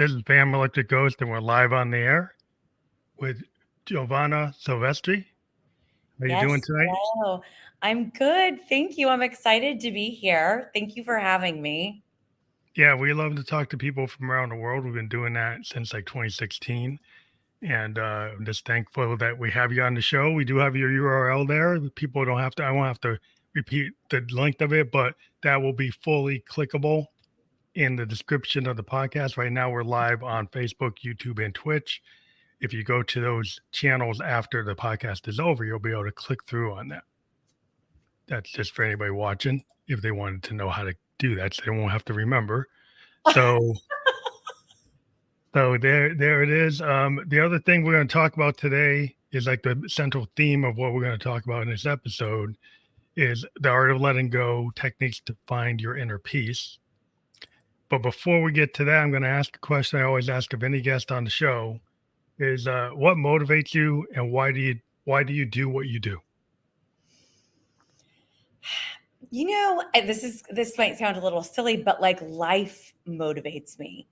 This is Bam Electric Ghost, and we're live on the air with Giovanna Silvestre. How you doing Yes, tonight? hello. I'm good. Thank you. I'm excited to be here. Thank you for having me. Yeah, we love to talk to people from around the world. We've been doing that since like 2016, and I'm just thankful that we have you on the show. We do have your URL there. People don't have to. I won't have to repeat the length of it, but that will be fully clickable in the description of the podcast. Right now, we're live on Facebook, YouTube, and Twitch. If you go to those channels after the podcast is over, you'll be able to click through on that. That's just for anybody watching. If they wanted to know how to do that, so they won't have to remember. So, so there it is. The other thing we're going to talk about today is like the central theme of what we're going to talk about in this episode is the art of letting go, techniques to find your inner peace. But before we get to that, I'm going to ask a question I always ask of any guest on the show: is what motivates you, and why do you do what you do? This might sound a little silly, but like life motivates me.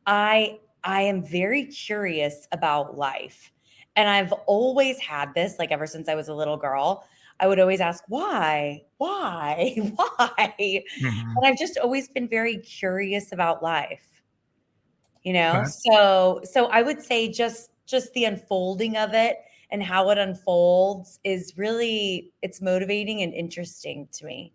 I am very curious about life. And I've always had this, like ever since I was a little girl. I would always ask, why? Why? Why? Mm-hmm. And I've just always been very curious about life. Okay. So I would say just the unfolding of it and how it unfolds is really it's motivating and interesting to me.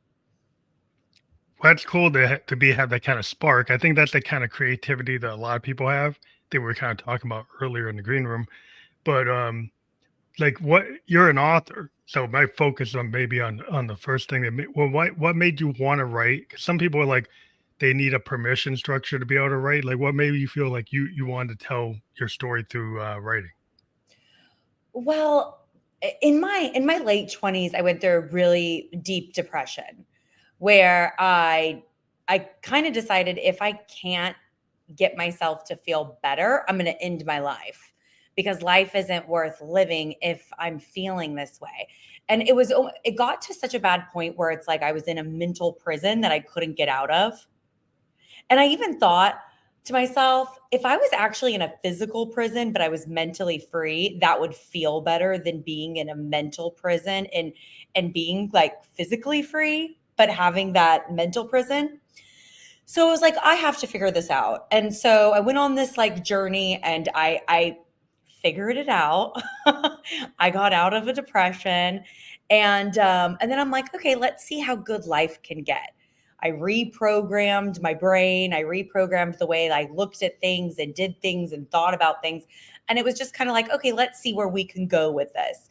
Well, that's cool to have that kind of spark. I think that's the kind of creativity that a lot of people have that we were kind of talking about earlier in the green room. But like what you're an author, so my focus on maybe on the first thing what made you want to write? 'Cause some people are like they need a permission structure to be able to write. Like what made you feel like you wanted to tell your story through writing? Well, in my late 20s, I went through a really deep depression where I kind of decided if I can't get myself to feel better, I'm going to end my life because life isn't worth living if I'm feeling this way. And it got to such a bad point where it's like I was in a mental prison that I couldn't get out of. And I even thought to myself, if I was actually in a physical prison, but I was mentally free, that would feel better than being in a mental prison and being like physically free, but having that mental prison. So I was like, I have to figure this out. And so I went on this like journey and I figured it out. I got out of a depression and then I'm like, okay, let's see how good life can get. I reprogrammed my brain. I reprogrammed the way I looked at things and did things and thought about things. And it was just kind of like, okay, let's see where we can go with this.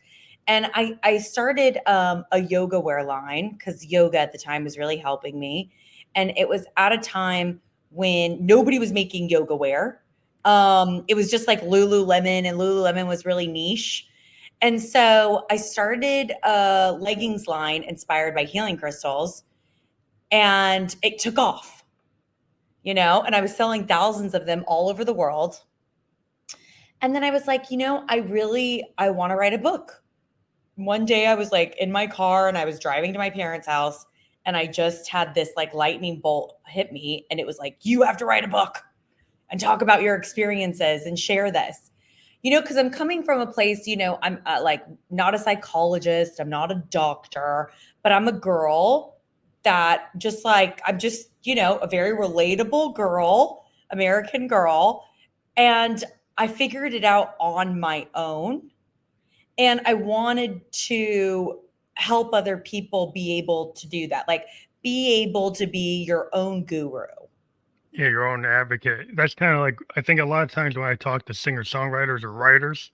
And I started a yoga wear line because yoga at the time was really helping me. And it was at a time when nobody was making yoga wear. It was just like Lululemon, and Lululemon was really niche. And so I started a leggings line inspired by healing crystals, and it took off, and I was selling thousands of them all over the world. And then I was like, I want to write a book. One day I was like in my car and I was driving to my parents' house and I just had this like lightning bolt hit me. And it was like, you have to write a book and talk about your experiences and share this, because I'm coming from a place, I'm like not a psychologist. I'm not a doctor, but I'm a girl that just like, I'm just, a very relatable girl, American girl. And I figured it out on my own. And I wanted to help other people be able to do that, like be able to be your own guru. Yeah, your own advocate. That's kind of like I think a lot of times when I talk to singer-songwriters or writers,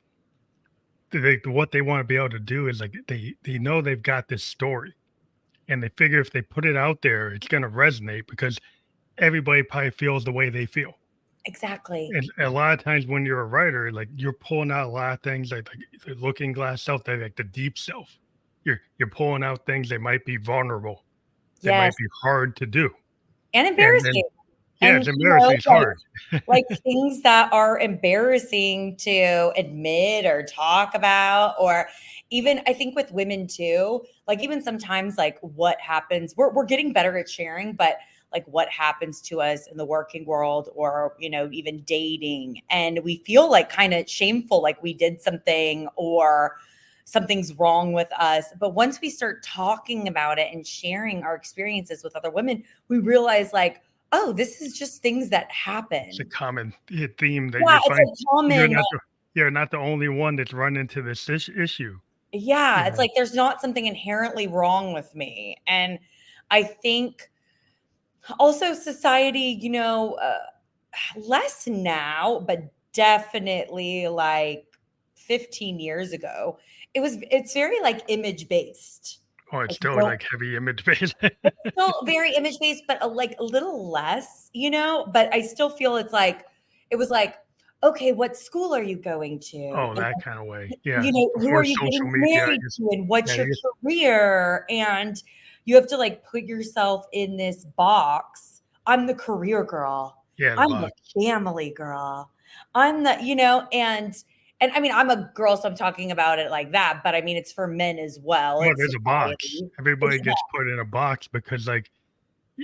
what they want to be able to do is like they know they've got this story, and they figure if they put it out there, it's going to resonate because everybody probably feels the way they feel. Exactly. And a lot of times when you're a writer, like you're pulling out a lot of things like the looking glass self, like the deep self. You're pulling out things that might be vulnerable, that Yes. might be hard to do, And and then embarrassing. yeah, And, it's embarrassing. It's hard. like things that are embarrassing to admit or talk about, or even I think with women too, like even sometimes like what happens, we're getting better at sharing, but like what happens to us in the working world or, even dating. And we feel like kind of shameful, like we did something or something's wrong with us. But once we start talking about it and sharing our experiences with other women, we realize like, oh, this is just things that happen. It's a common theme that Yeah, you it's find. a common. You're not the only one that's run into this issue. Yeah, it's like there's not something inherently wrong with me. And I think also society, less now, but definitely like 15 years ago, it's very like image based. Oh, it's Like, still like heavy image based. still very image based, but like a little less, but I still feel it was like, okay, what school are you going to? Oh, And, that kind of way. Yeah. who are Before you social getting media, married to and what's yeah, your career? And you have to like put yourself in this box. I'm the career girl. yeah, the I'm the box. family girl. I'm the, and I mean, I'm a girl, so I'm talking about it like that, but I mean, it's for men as well. Well, It's there's a box. society. Everybody gets put in a box because, like,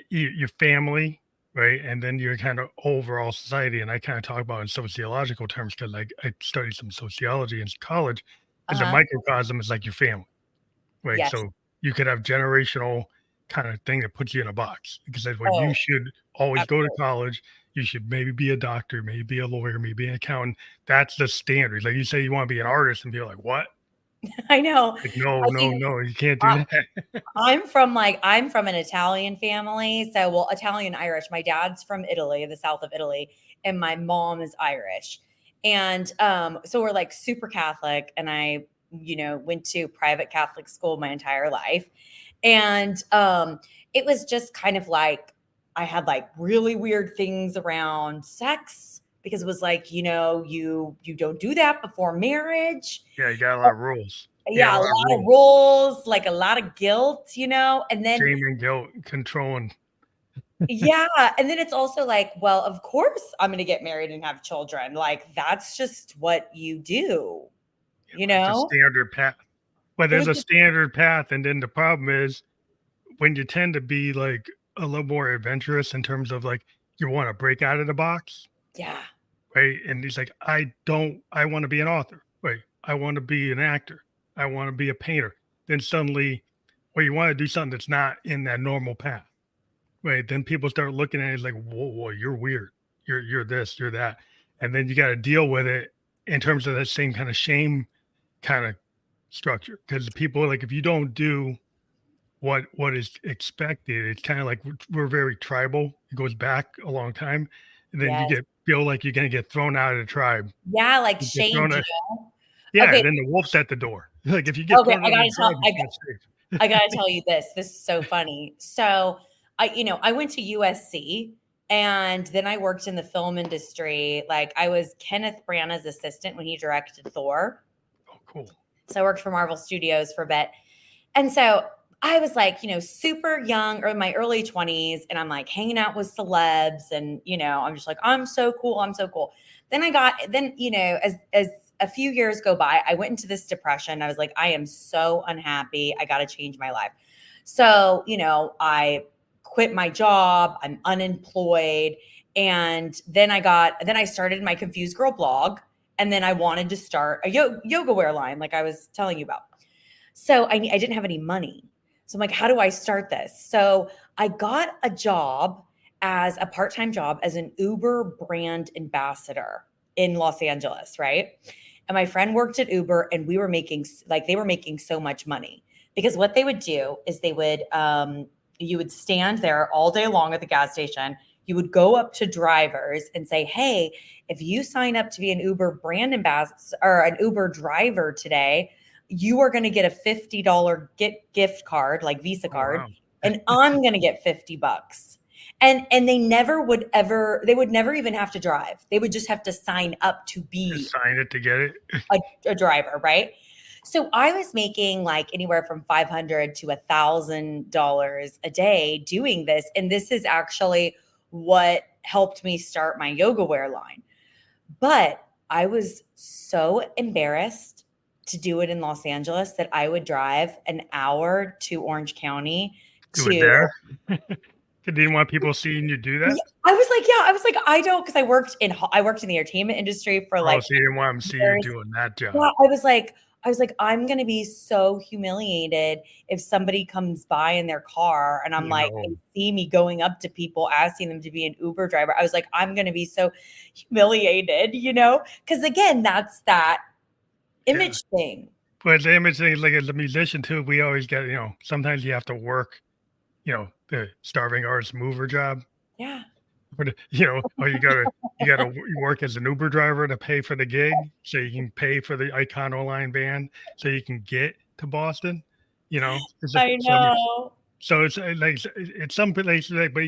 your family, right? And then your kind of overall society. And I kind of talk about in sociological terms because, like, I studied some sociology in college. Is a Uh-huh. microcosm is like your family, right? Yes. So you could have generational kind of thing that puts you in a box because that's what you Oh, should always go to absolutely. college. You should maybe be a doctor, maybe be a lawyer, maybe be an accountant. That's the standard. Like you say, you want to be an artist, and be like, what? I know. Like, no, I no, mean, no, you can't I do that. I'm from an Italian family. So, well, Italian Irish. My dad's from Italy, the south of Italy, and my mom is Irish. And so we're like super Catholic. And I, went to private Catholic school my entire life. And it was just kind of like I had like really weird things around sex because it was like, you don't do that before marriage. Yeah, you got a lot of rules. You got Yeah, a a lot of lot of rules. rules, like a lot of guilt, and then Shame and guilt, controlling. yeah, and then it's also like, well, of course I'm gonna get married and have children. Like that's just what you do, you It's a know? standard path. But It there's was a just standard path, and then the problem is when you tend to be like a little more adventurous in terms of like you want to break out of the box, yeah, right? And he's like, I want to be an author, right? I want to be an actor. I want to be a painter. Then suddenly, well, you want to do something that's not in that normal path, right? Then people start looking at it like, whoa, you're weird. You're this, you're that. And then you got to deal with it in terms of that same kind of shame kind of structure. Because the people like if you don't do what is expected, it's kind of like we're very tribal. It goes back a long time. And then you yes. feel like you're gonna get thrown out of the tribe. Yeah, like You get shamed, thrown out, you know? yeah, Okay, and then the wolf's at the door. Like if you get okay, thrown out of the tribe, you can't I escape. gotta tell you this. This is so funny. So I went to USC and then I worked in the film industry. Like I was Kenneth Branagh's assistant when he directed Thor. Oh, cool. So I worked for Marvel Studios for a bit. And so I was like, super young or in my early 20s, and I'm like hanging out with celebs, and I'm just like, I'm so cool. I'm so cool. Then, as a few years go by, I went into this depression. I was like, I am so unhappy. I got to change my life. So, I quit my job. I'm unemployed. And then I started my Confused Girl blog. And then I wanted to start a yoga wear line, like I was telling you about. So I didn't have any money. So I'm like, how do I start this? So I got a job as a part-time job as an Uber brand ambassador in Los Angeles, right? And my friend worked at Uber, and they were making so much money because what they would do is you would stand there all day long at the gas station. You would go up to drivers and say, hey, if you sign up to be an Uber brand ambassador or an Uber driver today, you are going to get a $50 gift card, like Visa Oh card, wow. and I'm going to get $50. And they would never even have to drive. They would just have to sign up to be Just sign it to get it. a driver, right? So I was making like anywhere from $500 to $1,000 a day doing this. And this is actually what helped me start my yoga wear line. But I was so embarrassed to do it in Los Angeles that I would drive an hour to Orange County Do it to there. You didn't want people seeing you do Yeah, that? I was like, I don't, because I worked in the entertainment industry for Oh, like so you didn't want them to see you years. doing that Yeah, job. I was like, I'm gonna be so humiliated if somebody comes by in their car and I'm You like, know, they see me going up to people asking them to be an Uber driver. I was like, I'm gonna be so humiliated, because again, that's that yeah. image thing. But the image thing is like as a musician too, we always get, sometimes you have to work, the starving artist mover job. Yeah. But or you gotta work as an Uber driver to pay for the gig, so you can pay for the Iconoline van, so you can get to Boston. It's a, I know. so it's like it's some places like, but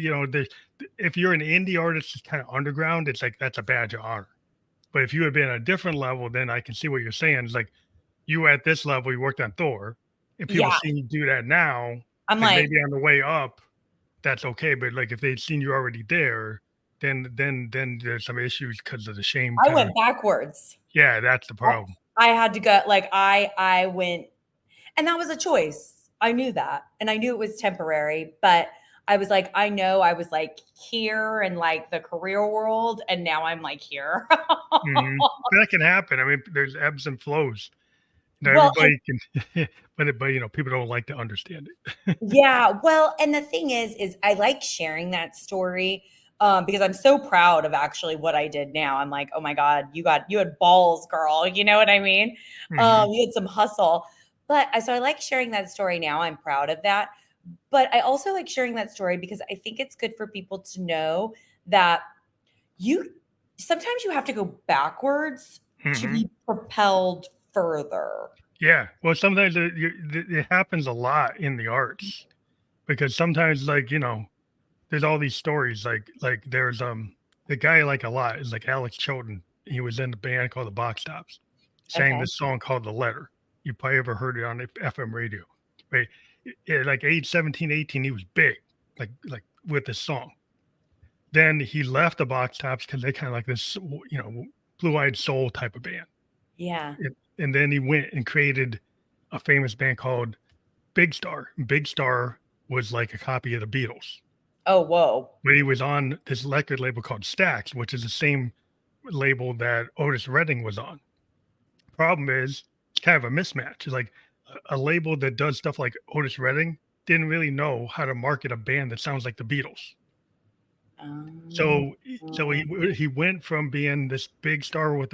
if you're an indie artist, it's kind of underground. It's like that's a badge of honor. But if you had been at a different level, then I can see what you're saying. It's like you were at this level, you worked on Thor, and people Yeah. see you do that now, I'm like like, maybe on the way up, that's okay. But like if they'd seen you already there, then there's some issues because of the shame I kind of. went backwards. Yeah, that's the problem. I had to go, like, I went, and that was a choice. I knew that. And I knew it was temporary, but I was like, I know I was like here in like the career world, and now I'm like here. That can happen. I mean, there's ebbs and flows. Well, Everybody can, but people don't like to understand it. yeah. Well, and the thing is I like sharing that story because I'm so proud of actually what I did now. I'm like, oh my God, you had balls, girl. You know what I mean? hmm You had some hustle. But so I like sharing that story now. I'm proud of that. But I also like sharing that story because I think it's good for people to know that you sometimes you have to go backwards to hmm be propelled further. Yeah. Well, sometimes it happens a lot in the arts because sometimes, like, there's all these stories. Like there's the guy I like a lot is like Alex Chilton. He was in the band called the Box Tops, sang Okay. this song called "The Letter." You probably ever heard it on FM radio, right? Like age 17, 18, he was big, like with this song. Then he left the Box Tops because they kind of like this, blue-eyed soul type of band. Yeah. And then he went and created a famous band called Big Star. Big Star was like a copy of the Beatles, Oh, whoa. but he was on this record label called Stax, which is the same label that Otis Redding was on. Problem is, it's kind of a mismatch. It's like a label that does stuff like Otis Redding didn't really know how to market a band that sounds like the Beatles. Um, So he went from being this big star with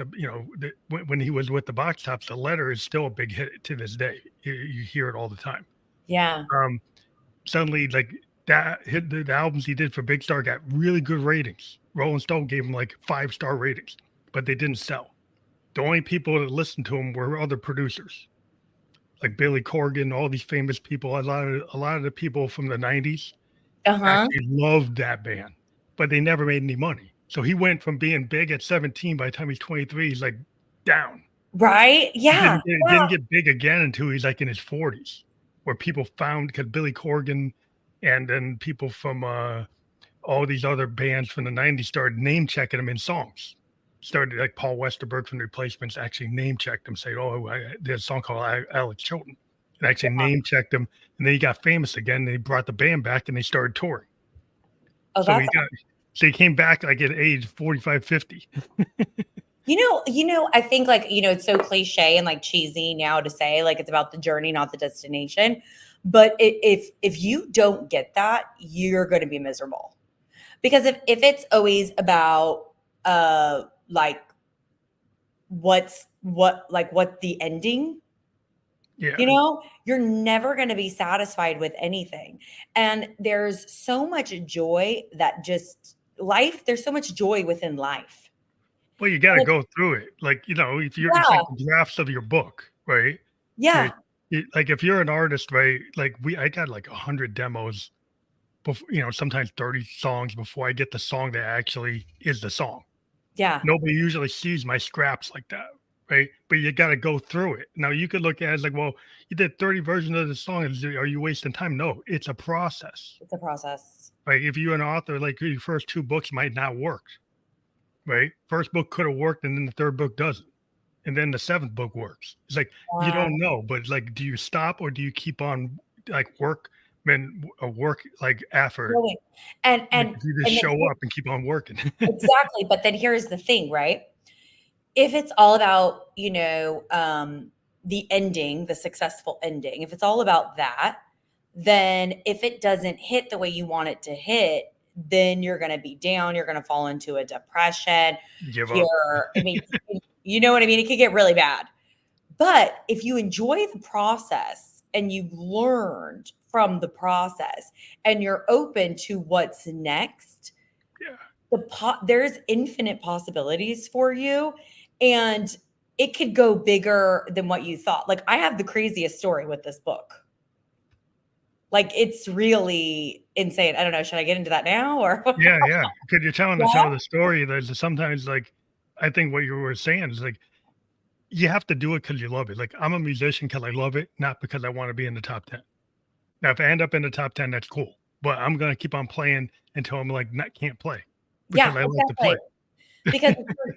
when he was with the Box Tops. The Letter is still a big hit to this day. You hear it all the time. yeah. Um, Suddenly, like that hit the albums he did for Big Star got really good ratings. Rolling Stone gave him like 5-star ratings, but they didn't sell. The only people that listened to him were other producers like Billy Corgan, all these famous people. A lot of the people from the '90s Uh-huh. actually loved that band, but they never made any money. So he went from being big at 17. By the time he's 23, he's like down. Right? He Yeah. didn't get big again until he's like in his 40s, where people found because Billy Corgan and then people from all these other bands from the '90s started name checking him in songs. Started like Paul Westerberg from the Replacements actually name checked him, saying, "Oh, there's a song called Alex Chilton," and actually name checked him. And then he got famous again. And they brought the band back and they started touring. Oh, So that's he came back like at age 45, 50. I think like, it's so cliche and like cheesy now to say like it's about the journey, not the destination. But if you don't get that, you're going to be miserable. Because if it's always about like what the ending, Yeah. you're never going to be satisfied with anything. And there's so much joy that just life, there's so much joy within life. Well, you got to And go through it. Like, if it's yeah, like the drafts of your book, right? yeah, Right. Like if you're an artist, right? Like I got like 100 demos before, sometimes 30 songs before I get the song that actually is the song. yeah, Nobody usually sees my scraps like that, right? But you got to go through it. Now you could look at it as like, well, you did 30 versions of the song. Are you wasting time? No, it's a process. it's a process. Like if you're an author, like your first 2 books might not work, right? First book could have worked, and then the third book doesn't, and then the seventh book works. It's like you Wow. don't know, but like, do you stop or do you keep on like than a work like effort. Really. And Like and if you just and show it's up and keep on working. exactly, but then here's the thing, right? If it's all about, the ending, the successful ending, if it's all about that, then if it doesn't hit the way you want it to hit, then you're going to be down. You're going to fall into a depression. Give up. I mean, you know what I mean? It could get really bad. But if you enjoy the process and you've learned from the process and you're open to what's next, Yeah. there's infinite possibilities for you, and it could go bigger than what you thought. Like, I have the craziest story with this book. Like, it's really insane. I don't know, should I get into that now or Yeah, yeah. Because you're telling us yeah? some of the story. There's sometimes like I think what you were saying is like you have to do it because you love it. Like I'm a musician because I love it, not because I want to be in the top 10. Now, if I end up in the top 10, that's cool. But I'm gonna keep on playing until I'm like not can't play because Yeah, I like to exactly. play.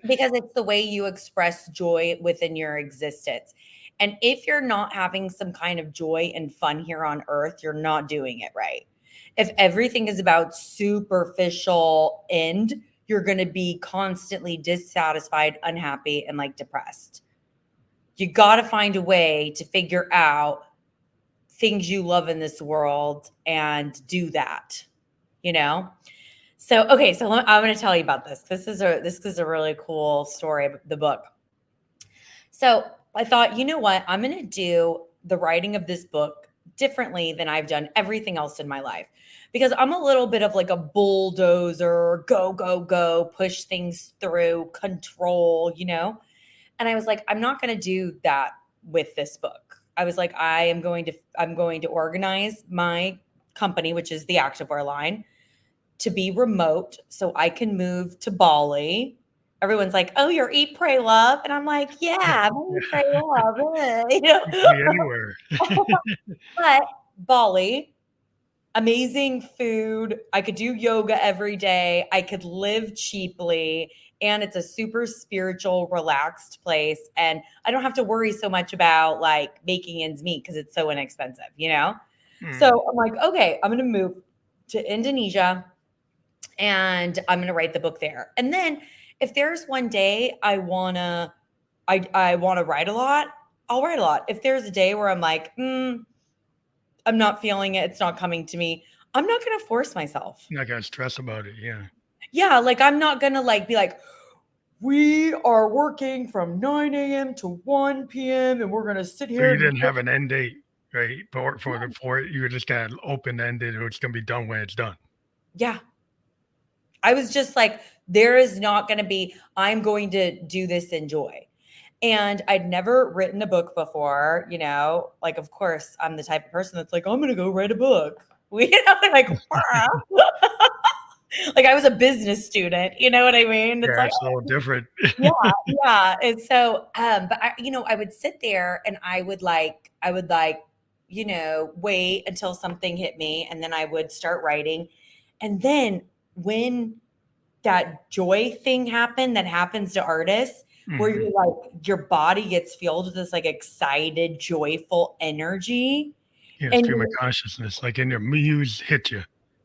Because it's the way you express joy within your existence. And if you're not having some kind of joy and fun here on earth, you're not doing it right. If everything is about superficial end, you're going to be constantly dissatisfied, unhappy, and like depressed. You got to find a way to figure out things you love in this world and do that, you know? So, okay, so I'm going to tell you about this. This is a really cool story, the book. So I thought, you know what? I'm going to do the writing of this book differently than I've done everything else in my life, because I'm a little bit of like a bulldozer, go, go, go, push things through, control, And I was like, I'm not going to do that with this book. I was like, I'm going to organize my company, which is the activewear line, to be remote so I can move to Bali. Everyone's like, "Oh, you're eat, pray, love," and I'm like, "Yeah, I'm eat, pray, love." You can be anywhere. But Bali, amazing food. I could do yoga every day. I could live cheaply, and it's a super spiritual, relaxed place. And I don't have to worry so much about like making ends meet because it's so inexpensive. Mm. So I'm like, okay, I'm gonna move to Indonesia and I'm going to write the book there. And then if there's one day I want to write a lot, I'll write a lot. If there's a day where I'm like, I'm not feeling it, it's not coming to me, I'm not going to force myself. Not gonna stress about it. Yeah. Yeah, like I'm not going to like be like, we are working from 9 a.m. to 1 p.m. and we're going to sit So here you and didn't have an end date, right? For it, you were just kind of open ended. It's gonna be done when it's done. yeah. I was just like, there is not going to be, I'm going to do this in joy. And I'd never written a book before, like, of course, I'm the type of person that's like, I'm going to go write a book. Like, like I was a business student, you know what I mean? It's Yeah, like, it's a little different. yeah, yeah. And so, but I would sit there and I would wait until something hit me and then I would start writing. And then when that joy thing happened that happens to artists, where Mhm. you're like, your body gets filled with this like excited, joyful energy. Yeah, And stream of consciousness, like in your muse hit you.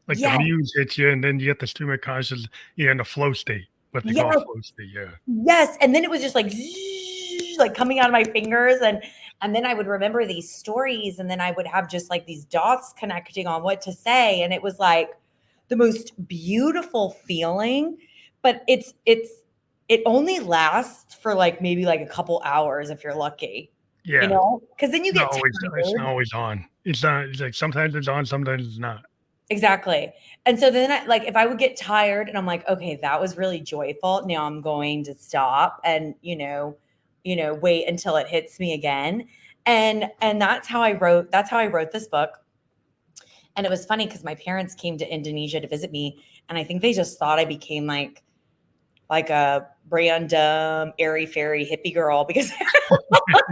Like the yes, muse hits you, and then you get the stream of consciousness. You're in the flow state, what they call yes, flow state. Yeah. yes. And then it was just like, zzz, like coming out of my fingers. And then I would remember these stories, and then I would have just like these dots connecting on what to say. And it was like the most beautiful feeling. But it only lasts for like maybe like a couple hours if you're lucky, Yeah. because then you get It's not tired. always on. It's not. It's like sometimes it's on, sometimes it's not. Exactly. And so then if I would get tired and I'm like, okay, that was really joyful. Now I'm going to stop and, wait until it hits me again. And that's how I wrote this book. And it was funny because my parents came to Indonesia to visit me. And I think they just thought I became like a random airy fairy hippie girl because they're like,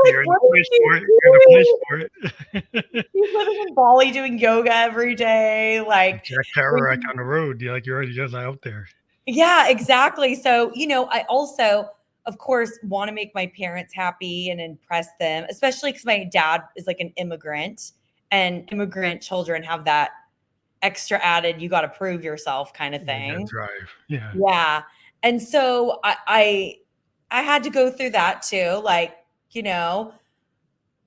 You're in what the is place she for it. You're in the place doing? for it. She's living in Bali doing yoga every day. Like, Jack Kerouac on the road. You're already just out there. yeah, exactly. So, I also, of course, want to make my parents happy and impress them, especially because my dad is like an immigrant and immigrant children have that extra added, you got to prove yourself kind of Yeah, that thing. drive. Yeah. Yeah. And so I had to go through that too. Like, you know,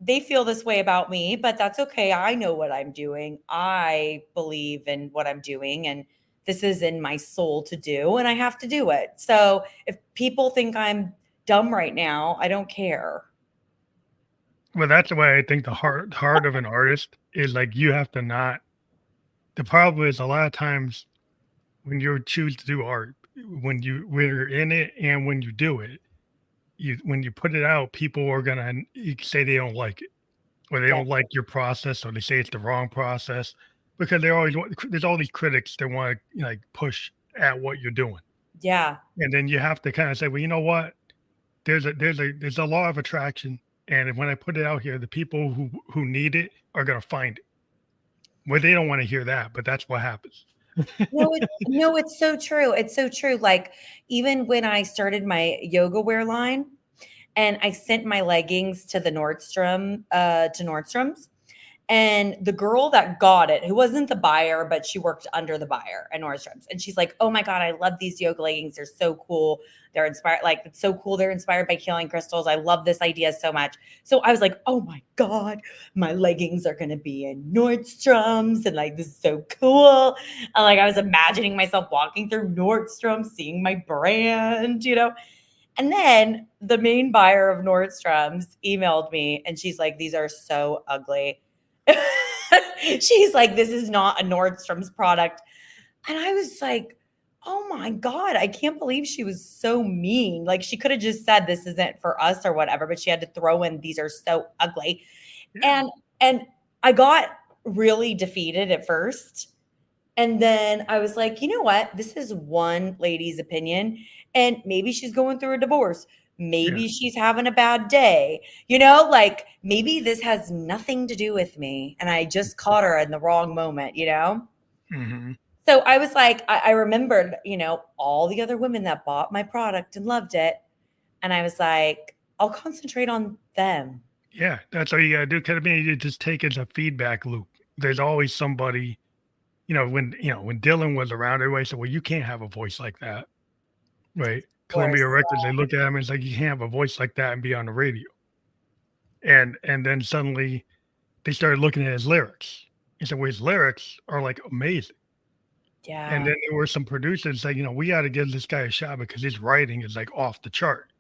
they feel this way about me, but that's okay. I know what I'm doing. I believe in what I'm doing, and this is in my soul to do, and I have to do it. So if people think I'm dumb right now, I don't care. Well, that's the way I think the heart of an artist is like you have to not. The problem is a lot of times when you choose to do art, when you're in it and when you do it, you when you put it out, people are gonna say they don't like it or they Yeah. don't like your process or they say it's the wrong process because they always there's all these critics that want to like push at what you're doing, Yeah. and then you have to kind of say, well, you know what? There's a law of attraction, and when I put it out here, the people who need it are gonna find it. Well, they don't want to hear that, but that's what happens. No, it's so true. It's so true. Like even when I started my yoga wear line and I sent my leggings to the Nordstrom's. And the girl that got it, who wasn't the buyer, but she worked under the buyer at Nordstrom's. And she's like, oh my God, I love these yoga leggings. They're so cool. They're inspired. Like, it's so cool. They're inspired by healing crystals. I love this idea so much. So I was like, oh my God, my leggings are going to be in Nordstrom's. And like, this is so cool. And like, I was imagining myself walking through Nordstrom's, seeing my brand, you know? And then the main buyer of Nordstrom's emailed me and she's like, these are so ugly. She's like, this is not a Nordstrom's product. And I was like, oh my God, I can't believe she was so mean. Like she could have just said this isn't for us or whatever, but she had to throw in these are so ugly. Yeah. And I got really defeated at first. And then I was like, you know what? This is one lady's opinion. And maybe she's going through a divorce. Yeah. Maybe she's having a bad day. You know, like maybe this has nothing to do with me. And I just caught her in the wrong moment, you know? Hmm. So I was like, I remembered, you know, all the other women that bought my product and loved it. And I was like, I'll concentrate on them. Yeah, that's all you gotta do. Cause I mean, you just take it as a feedback loop. There's always somebody, when Dylan was around, everybody said, well, you can't have a voice like that. Right. Of course. Columbia Records, they look at him and it's like, you can't have a voice like that and be on the radio. And then suddenly they started looking at his lyrics. And said, well, his lyrics are like amazing. And Yeah. then there were some producers that, we got to give this guy a shot because his writing is like off the chart.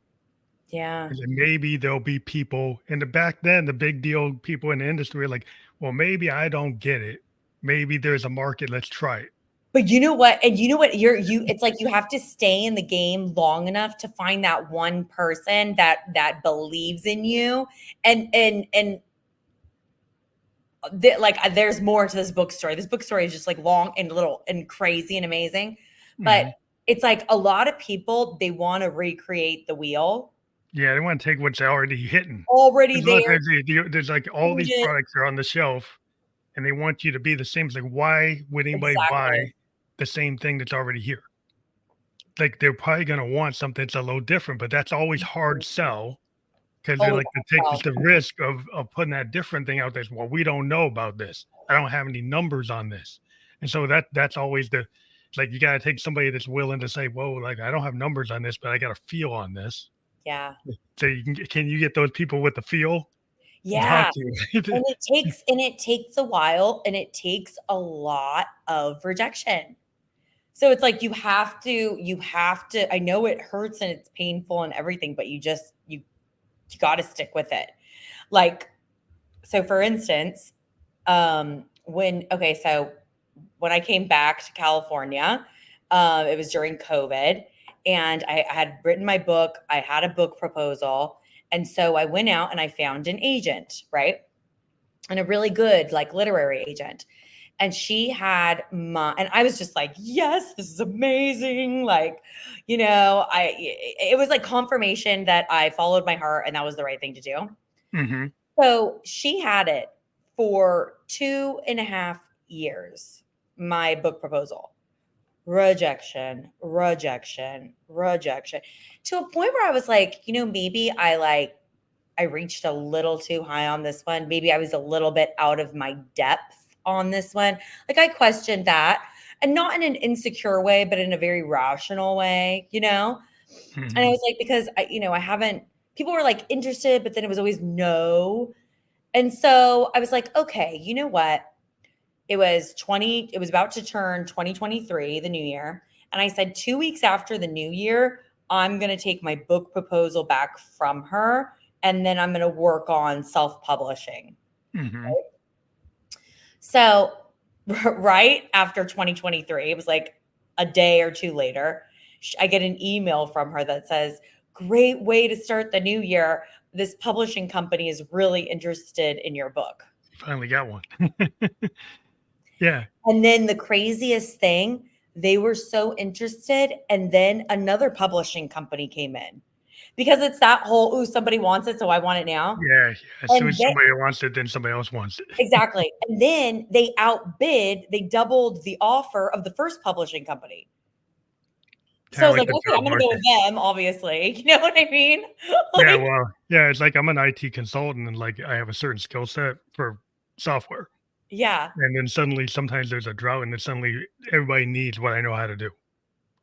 Yeah. And then maybe there'll be people in the back then, the big deal people in the industry are like, well, maybe I don't get it. Maybe there's a market. Let's try it. But you know what? And you know what? It's like you have to stay in the game long enough to find that one person that believes in you. And like there's more to this book story. This book story is just like long and little and crazy and amazing. But Hmm. it's like a lot of people, they want to recreate the wheel Yeah, they want to take what's already hitting. already Because a lot of there. times there's like all Change these it. products are on the shelf and they want you to be the same. It's like, why would anybody Exactly. buy the same thing that's already here? Like they're probably going to want something that's a little different, but that's always hard sell because they're Always like to take sell. just the risk of putting that different thing out there. Well, we don't know about this. I don't have any numbers on this. And so that's always like you got to take somebody that's willing to say, whoa, like I don't have numbers on this, but I got a feel on this. Yeah. So can you get those people with the feel to talk Yeah. to you? And it takes a while and it takes a lot of rejection. So it's like you have to, I know it hurts and it's painful and everything, but you got to stick with it. Like, so for instance, so when I came back to California, it was during COVID and I had written my book. I had a book proposal. And so I went out and I found an agent, right? And a really good, like, literary agent. And she had and I was just like, yes, this is amazing. Like, it was like confirmation that I followed my heart and that was the right thing to do. Hmm. So she had it for 2.5 years, my book proposal. Rejection, rejection, rejection. To a point where I was like, maybe I like I reached a little too high on this one. Maybe I was a little bit out of my depth on this one. Like I questioned that, and not in an insecure way, but in a very rational way, you know? And I Mhm. was like, because I haven't, people were like interested, but then it was always no. And so I was like, okay, you know what? It was about to turn 2023, the new year. And I said 2 weeks after the new year, I'm going to take my book proposal back from her. And then I'm going to work on self publishing. Mhm. So, right after 2023, it was like a day or two later, I get an email from her that says, great way to start the new year. This publishing company is really interested in your book. Finally got one. Yeah. And then the craziest thing, they were so interested. And then another publishing company came in because it's that whole, ooh, somebody wants it, so I want it now. Yeah. As soon And as somebody wants it, then somebody else wants it. exactly. And then they doubled the offer of the first publishing company. So I Kinda was like like, the okay, job I'm going to go market. with them, obviously. You know what I mean? Yeah, Like, well, yeah, it's like I'm an IT consultant and, like, I have a certain skill set for software, yeah, and then suddenly sometimes there's a drought, and then suddenly everybody needs what I know how to do.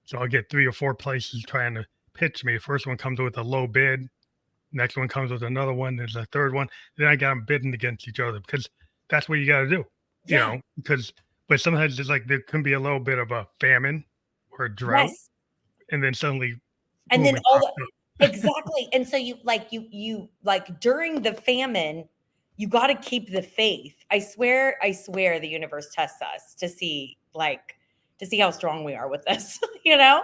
So I'll get 3 or 4 places trying to pitch me. First one comes with a low bid, next one comes with another one, there's a third one, then I got them bidding against each other because that's what you gotta do, yeah, because but sometimes it's like there can be a little bit of a famine or a drought, yes. and then suddenly, And boom, then it all pops the up. exactly. And so you like during the famine, you got to keep the faith. I swear the universe tests us to see how strong we are with this, you know?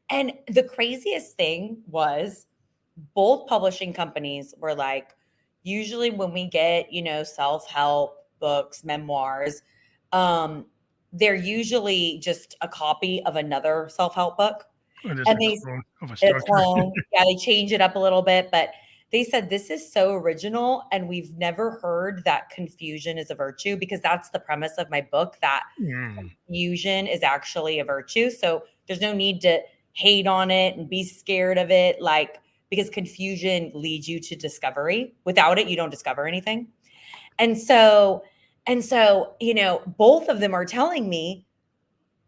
And the craziest thing was both publishing companies were like, usually when we get, self-help books, memoirs, um, they're usually just a copy of another self-help book. Or just And a they clone of a a structure. clone. Yeah, they change it up a little bit, but they said this is so original and we've never heard that confusion is a virtue because that's the premise of my book, that Mm. confusion is actually a virtue. So there's no need to hate on it and be scared of it, like, because confusion leads you to discovery. Without it, you don't discover anything. And so, both of them are telling me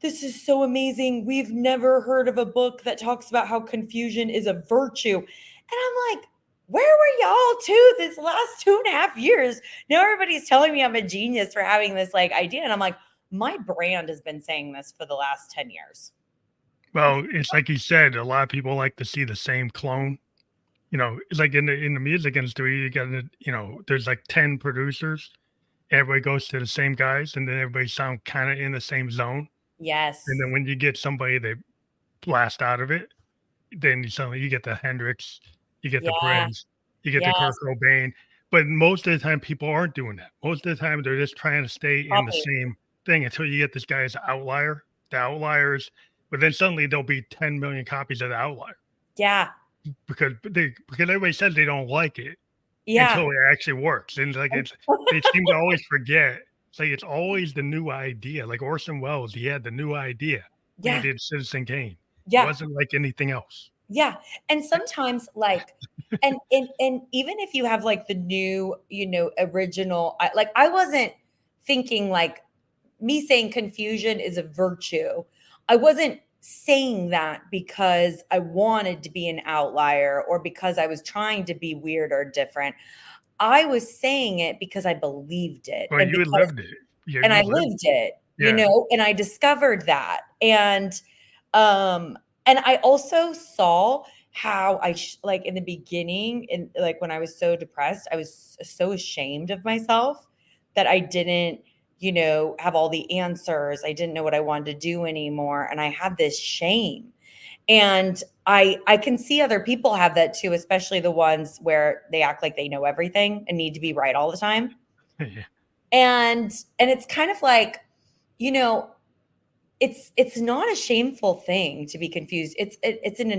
this is so amazing. We've never heard of a book that talks about how confusion is a virtue. And I'm like, where were y'all too this last 2.5 years? Now everybody's telling me I'm a genius for having this like idea. And I'm like, my brand has been saying this for the last 10 years. Well, it's like you said, a lot of people like to see the same clone. It's like in the music industry, you got there's like 10 producers. Everybody goes to the same guys, and then everybody sound kind of in the same zone. And Yes. then when you get somebody that blast out of it, then you get the Hendrix, you get the Yeah. Prince, you get the Yes. Kurt Cobain. But most of the time, people aren't doing that. Most of the time, they're just trying to stay in the Copy. same thing until you get this guy as an outlier. The outliers, but then suddenly there'll be 10 million copies of the outlier Yeah. because everybody says they don't like it Yeah. until it actually works. And like they seem to always forget. It's like it's always the new idea. Like Orson Welles, he had the new idea when he Yeah. did Citizen Kane. It Yeah. wasn't like anything else. Yeah. And sometimes like and even if you have like the new, original, I wasn't thinking like me saying confusion is a virtue. I wasn't saying that because I wanted to be an outlier or because I was trying to be weird or different. I was saying it because I believed it Well, and you had because lived it. Yeah, and you I lived. lived it, Yeah. and I discovered that. And I also saw how like in the beginning, and like when I was so depressed, I was so ashamed of myself that I didn't, have all the answers. I didn't know what I wanted to do anymore. And I had this shame. And I can see other people have that too, especially the ones where they act like they know everything and need to be right all the time. Yeah. And it's kind of like, you know, it's not a shameful thing to be confused. It's an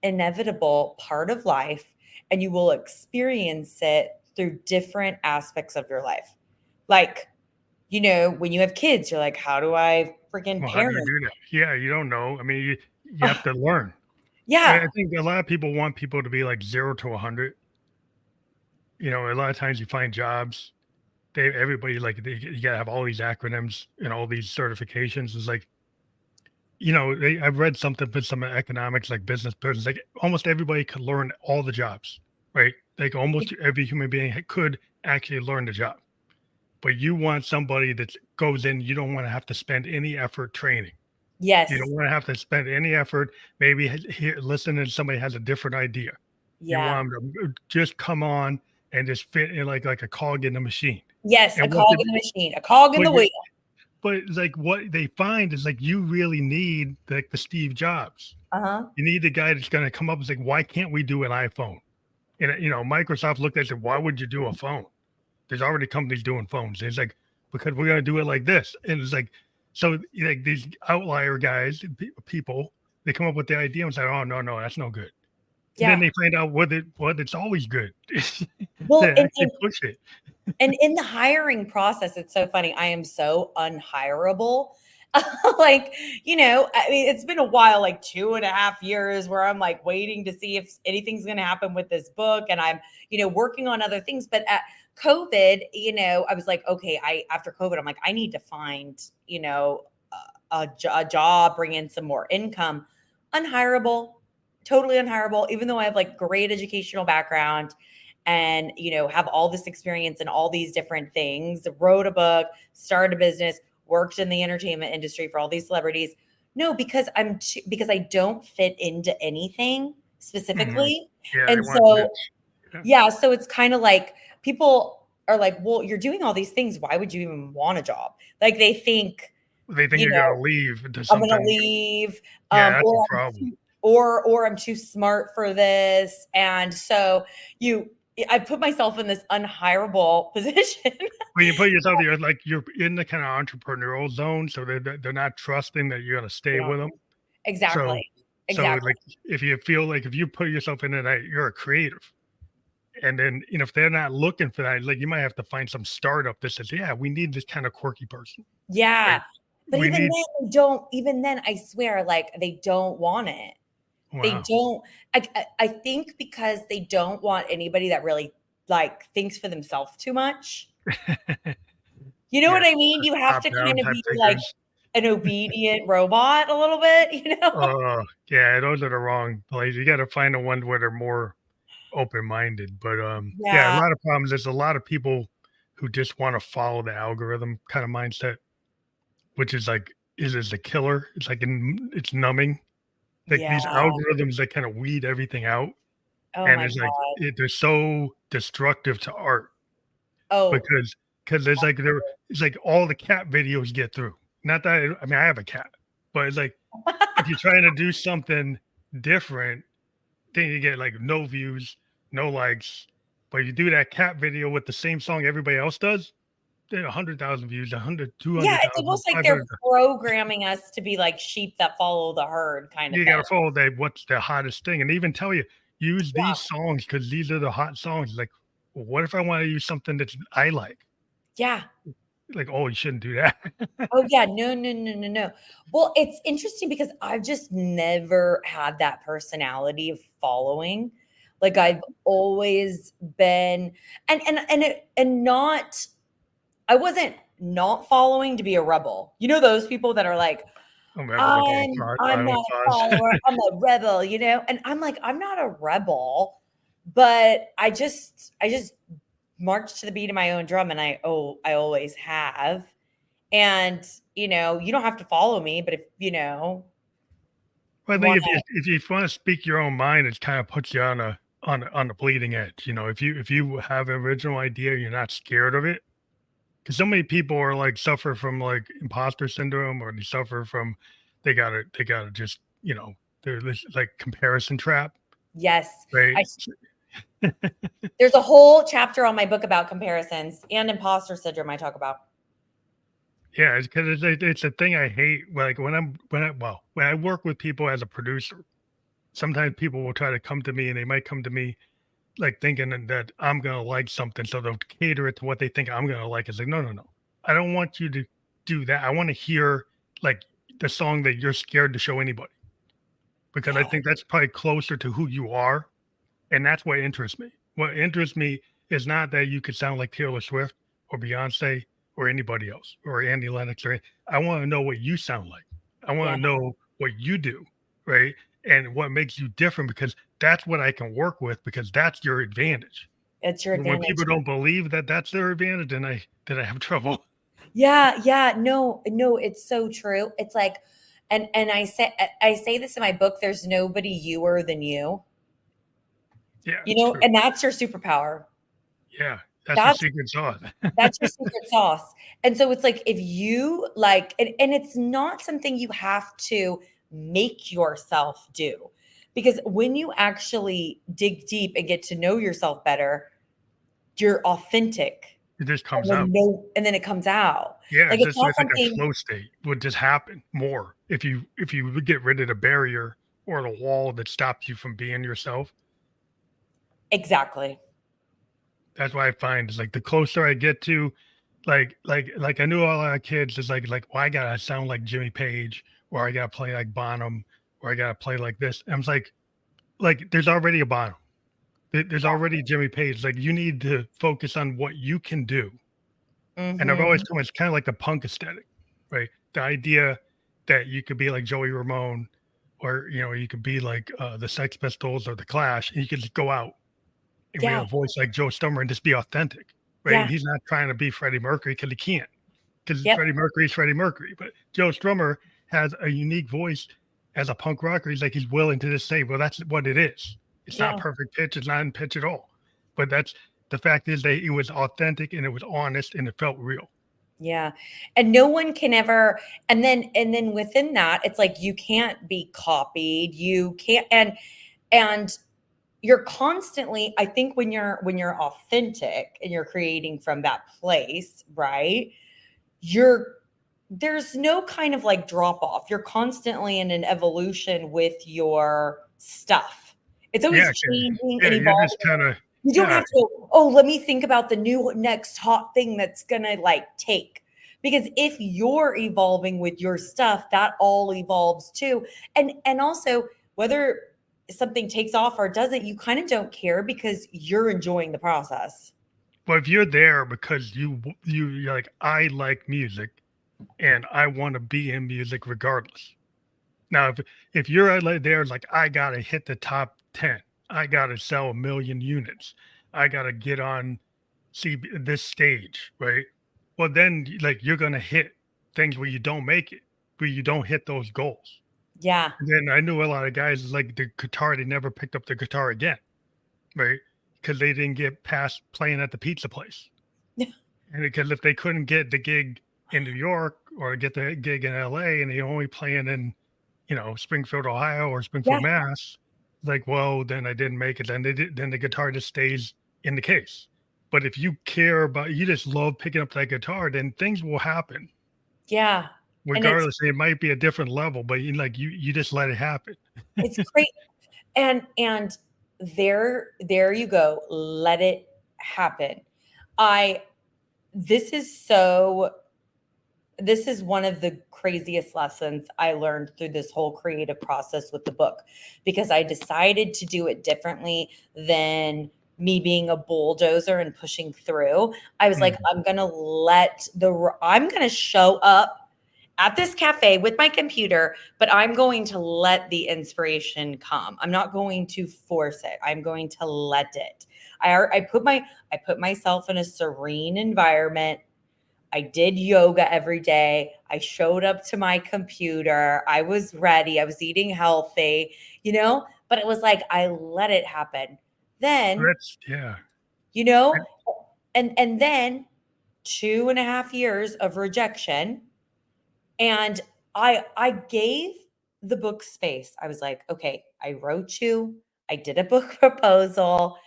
inevitable part of life, and you will experience it through different aspects of your life. Like, when you have kids, you're like, how do I freaking Well, how do you parent? do that? Yeah, you don't know. I mean, you have Ugh, to learn. I yeah, think a lot of people want people to be like 0 to 100. a lot of times you find jobs, everybody like you gotta have all these acronyms and all these certifications. It's like, I've read something with some economics, like business persons, like almost everybody could learn all the jobs, right? Like almost every human being could actually learn the job. But you want somebody that goes in, you don't want to have to spend any effort training. You Yes. don't want to have to spend any effort. Maybe listen and somebody has a different idea. You Yeah. want them to just come on and just fit in like a cog in the machine. Yes. A And what cog they, in the machine, a cog in but the wheel. but it's like what they find is like you really need like the Steve Jobs. Uh-huh. You need the guy that's going to come up and say, why can't we do an iPhone? And Microsoft looked at it and said, why would you do a phone? There's already companies doing phones. It's like, because we're going to do it like this. And it's like, so like these outlier guys, people, they come up with the idea and say, oh, no, that's no good. And then Yeah. they find out what it's always good. Well, They actually push it. and in the hiring process, it's so funny. I am so unhirable. Like, I mean, it's been a while, like 2.5 years, where I'm like waiting to see if anything's going to happen with this book. And I'm, working on other things. But at COVID, I was like, okay, after COVID, I'm like, I need to find, a job, bring in some more income. Unhirable, totally unhirable, even though I have like great educational background and have all this experience in all these different things, wrote a book, started a business, worked in the entertainment industry for all these celebrities. No, because because I don't fit into anything specifically. Yeah, they And want so niche. yeah, so it's kind of like people are like, well, you're doing all these things, why would you even want a job? Like they think, They think you're going to leave to I'm gonna something. leave, Yeah, that's the or problem. I'm too smart for this. And so I put myself in this unhireable position. When you put yourself there, like you're in the kind of entrepreneurial zone, so they're not trusting that you're going to stay with them. So, Exactly. so Exactly. like if you feel like if you put yourself in that, you're a creative, and then if they're not looking for that, like you might have to find some startup that says, yeah, we need this kind of quirky person. Yeah. Right? But We need. even then, I swear, like they don't want it. They Wow. don't, I think because they don't want anybody that really like thinks for themselves too much. You know Yeah, what I mean? You have top to down kind of type be like thinkers. an obedient robot a little bit. Oh, yeah, those are the wrong place. You got to find the ones where they're more open-minded. But yeah, a Yeah. lot of problems. There's a lot of people who just want to follow the algorithm kind of mindset, which is like is a killer. It's like it's numbing. Like Yeah. these algorithms that kind of weed everything out, Oh and my it's like God. they're so destructive to art Oh, because it's like all the cat videos get through. Not that I mean I have a cat, but it's like if you're trying to do something different, then you get like no views, no likes. But you do that cat video with the same song everybody else does, then 100,000 views, 100, yeah. It's 200,000, almost like they're 500. programming us to be like sheep that follow the herd kind of You got thing. to follow that. What's the hottest thing? And they even tell you, use Yeah. these songs because these are the hot songs. Like, well, what if I want to use something that I like? Yeah. Like, oh, you shouldn't do that. Oh yeah, no, no, no, no, no. Well, it's interesting because I've just never had that personality of following. Like I've always been and not I wasn't not following to be a rebel. You know those people that are like, I'm rebel with all I'm final not a thoughts. follower, I'm a rebel, And I'm like, I'm not a rebel, but I just march to the beat of my own drum and I always have. And, you don't have to follow me, but if, Well, I you think want if you want to speak your own mind, it kind of puts you on on the bleeding edge. If you have an original idea, you're not scared of it. Because so many people are like suffer from like imposter syndrome, or they suffer from they gotta just they're this like comparison trap, yes, right? I there's a whole chapter on my book about comparisons and imposter syndrome I talk about. Yeah, it's because it's a thing I hate. Like when I work with people as a producer, sometimes people will try to come to me, and they might come to me like thinking that I'm gonna like something, so they'll cater it to what they think I'm gonna like. It's like, no, no, no. I don't want you to do that. I want to hear like the song that you're scared to show anybody, because I Yeah. think that's probably closer to who you are, and that's what interests me. What interests me is not that you could sound like Taylor Swift or Beyonce or anybody else or Andy Lennox I want to know what you sound like. I want Yeah, to know what you do, right? And what makes you different because that's what I can work with because that's your advantage. it's your When people advantage. don't believe that that's their advantage, then I have trouble. Yeah, yeah, no, no, it's so true. It's like, and I say this in my book, there's nobody youer than you. Yeah, You it's know, true. and that's your superpower. Yeah, that's the That's secret sauce. that's your secret sauce. And so it's like if you like and it's not something you have to make yourself do. Because when you actually dig deep and get to know yourself better, you're authentic. It just comes out. And then it comes out. Yeah, Like it's it's just not it's like a something flow state would just happen more if you would get rid of the barrier or the wall that stops you from being yourself. exactly. That's why I find is like the closer I get to like I knew a lot of kids is like well I gotta sound like Jimmy Page or I gotta play like Bonham or I gotta play like this. And I was like there's already a Bonham. There's already Jimmy Page. Like you need to focus on what you can do. And I've always Mhm. come it's kind of like the punk aesthetic, right? The idea that you could be like Joey Ramone or you could be like the Sex Pistols or the Clash and you could just go out and we Yeah. have a voice like Joe Stummer and just be authentic, right? And Yeah. he's not trying to be Freddie Mercury because he can't, because Yep. Freddie Mercury is Freddie Mercury. But Joe Strummer has a unique voice as a punk rocker. He's like he's willing to just say, well, that's what it is. It's not Yeah. perfect pitch. It's not in pitch at all. But that's the fact is that it was authentic and it was honest and it felt real. Yeah. And no one can ever and then within that, it's like you can't be copied. You can't and you're constantly I think when you're authentic and you're creating from that place, right? You're there's no kind of like drop off. You're constantly in an evolution with your stuff. It's always Yeah, 'cause changing yeah, and you're just evolving. kind of You don't yeah. have to go, oh, let me think about the new next hot thing that's gonna like take. Because if you're evolving with your stuff, that all evolves too. And also whether something takes off or doesn't, you kind of don't care because you're enjoying the process. But if you're there because you're like I like music and I want to be in music regardless. Now, if you're like there, like I gotta hit the top 10, I gotta sell 1,000,000 units, I gotta get on see this stage, right? Well, then like you're gonna hit things where you don't make it, where you don't hit those goals. Yeah. And then I knew a lot of guys like the guitar, they never picked up the guitar again, right? Because they didn't get past playing at the pizza place. And because if they couldn't get the gig in New York or get the gig in LA and they only playing in Springfield, Ohio or Yeah. Springfield, Mass. Like, well, then I didn't make it. Then the guitar just stays in the case. But if you care about, you just love picking up that guitar, then things will happen. Yeah. And Regardless, it might be a different level, but you just let it happen. it's great. And there you go. Let it happen. I this is so this is one of the craziest lessons I learned through this whole creative process with the book because I decided to do it differently than me being a bulldozer and pushing through. I was like, Mhm. I'm going to show up at this cafe with my computer, but I'm going to let the inspiration come. I'm not going to force it. I'm going to let it. I put myself in a serene environment. I did yoga every day. I showed up to my computer. I was ready. I was eating healthy, but it was like I let it happen. Then, That's yeah. you know, and then 2.5 years of rejection. And I gave the book space. I was like, okay, I wrote you, I did a book proposal.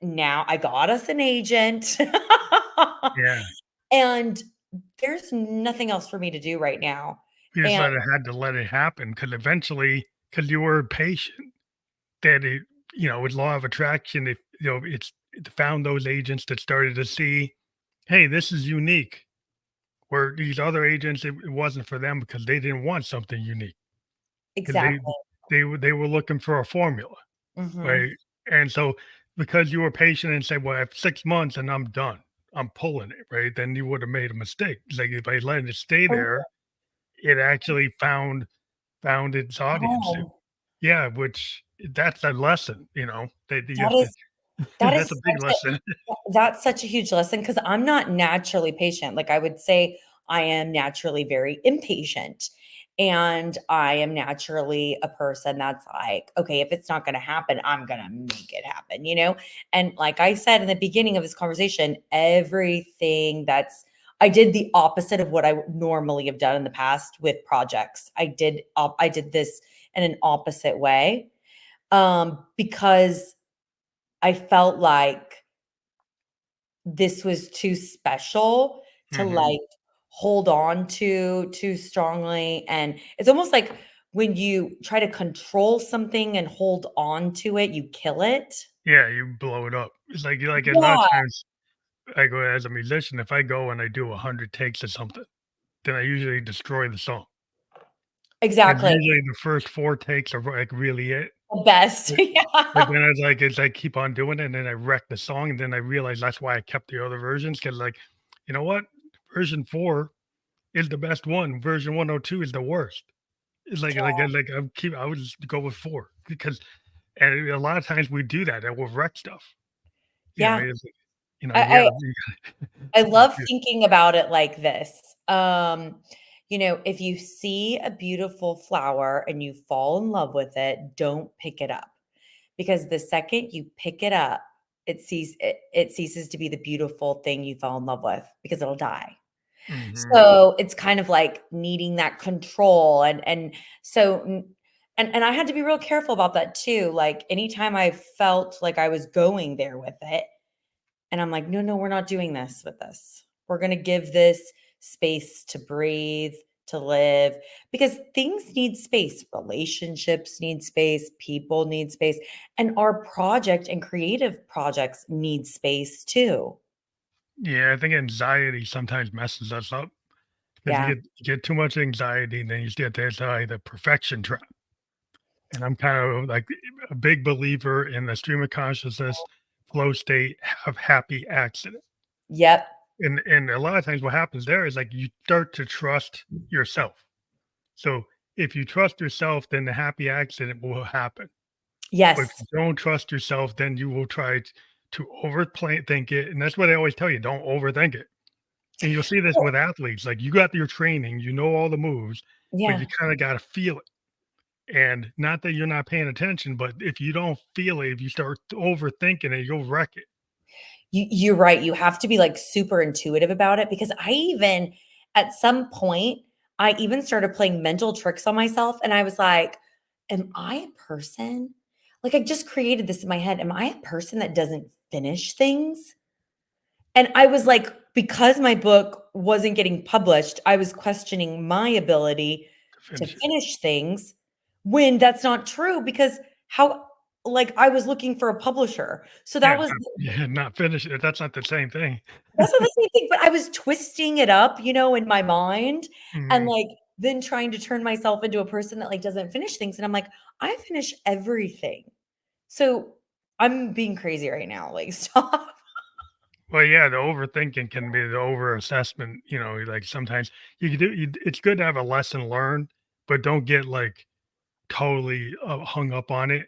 Now I got us an agent. Yeah. And there's nothing else for me to do right now. You just And had to let it happen because eventually, because you were patient, that with law of attraction, if it found those agents that started to see, hey, this is unique. Where these other agents, it wasn't for them because they didn't want something unique because exactly. they were looking for a formula, Mhm. right? And so because you were patient and said, "Well, I have 6 months and I'm done. I'm pulling it," right? Then you would have made a mistake. It's like if I let it stay Oh, there, it actually found its audience. wow. Yeah, which that's a lesson, that you That have to is that is that's a big such lesson. that's such a huge lesson because I'm not naturally patient. Like I would say I am naturally very impatient. And I am naturally a person that's like, okay, if it's not going to happen, I'm going to make it happen, you know? And like I said in the beginning of this conversation, I did the opposite of what I would normally have done in the past with projects. I did this in an opposite way because I felt like this was too special to, Mhm. like, hold on to too strongly, and it's almost like when you try to control something and hold on to it, you kill it. Yeah, you blow it up. It's like a lot of Yeah, times I go as a musician, if I go and I do 100 takes of something, then I usually destroy the song. Because exactly. usually the first 4 takes are like really it. The best. But but Yeah. then it's like keep on doing it, and then I wreck the song, and then I realize that's why I kept the other versions. Because like, you know what? Version 4 is the best one. Version 102 is the worst. It's I would just go with 4 because and a lot of times we do that and we'll wreck stuff. Yeah. It's like, I yeah, I you I gotta love thinking about it like this. If you see a beautiful flower and you fall in love with it, don't pick it up. Because the second you pick it up, it ceases to be the beautiful thing you fell in love with because it'll die. Mhm. So, it's kind of like needing that control so and I had to be real careful about that too. Like anytime I felt like I was going there with it, and I'm like, "No, no, we're not doing this with this. We're gonna give this space to breathe, to live," because things need space. Relationships need space, people need space, and our project and creative projects need space too. Yeah, I think anxiety sometimes messes us up because Yeah. you get too much anxiety, and then you get the perfection trap. And I'm kind of like a big believer in the stream of consciousness flow state of happy accident. Yep. And a lot of times what happens there is like you start to trust yourself. So if you trust yourself, then the happy accident will happen. But if Yes. you don't trust yourself, then you will try to overplay think it. And that's what I always tell you, don't overthink it. And you'll see this Well, with athletes. Like you got your training, you know all the moves, but you yeah. kind of got to feel it. And not that you're not paying attention, but if you don't feel it, if you start overthinking it, you'll wreck it. You're right, you have to be, like, super intuitive about it because at some point, I even started playing mental tricks on myself, and I was like, "Am I a person?" Like, I just created this in my head, "Am I a person that doesn't finish things?" And I was like because my book wasn't getting published, I was questioning my ability To to finish it. finish things when that's not true because how like, I was looking for a publisher. So that Yeah, was not finish it. That's not the same thing. that's what the same thing, but I was twisting it up, in my mind and, Mhm. like, then trying to turn myself into a person that, like, doesn't finish things, and I'm like, "I finish everything." So, I'm being crazy right now, like, stop. Well, yeah, the overthinking can be the over assessment. Like sometimes you can it's good to have a lesson learned, but don't get like totally hung up on it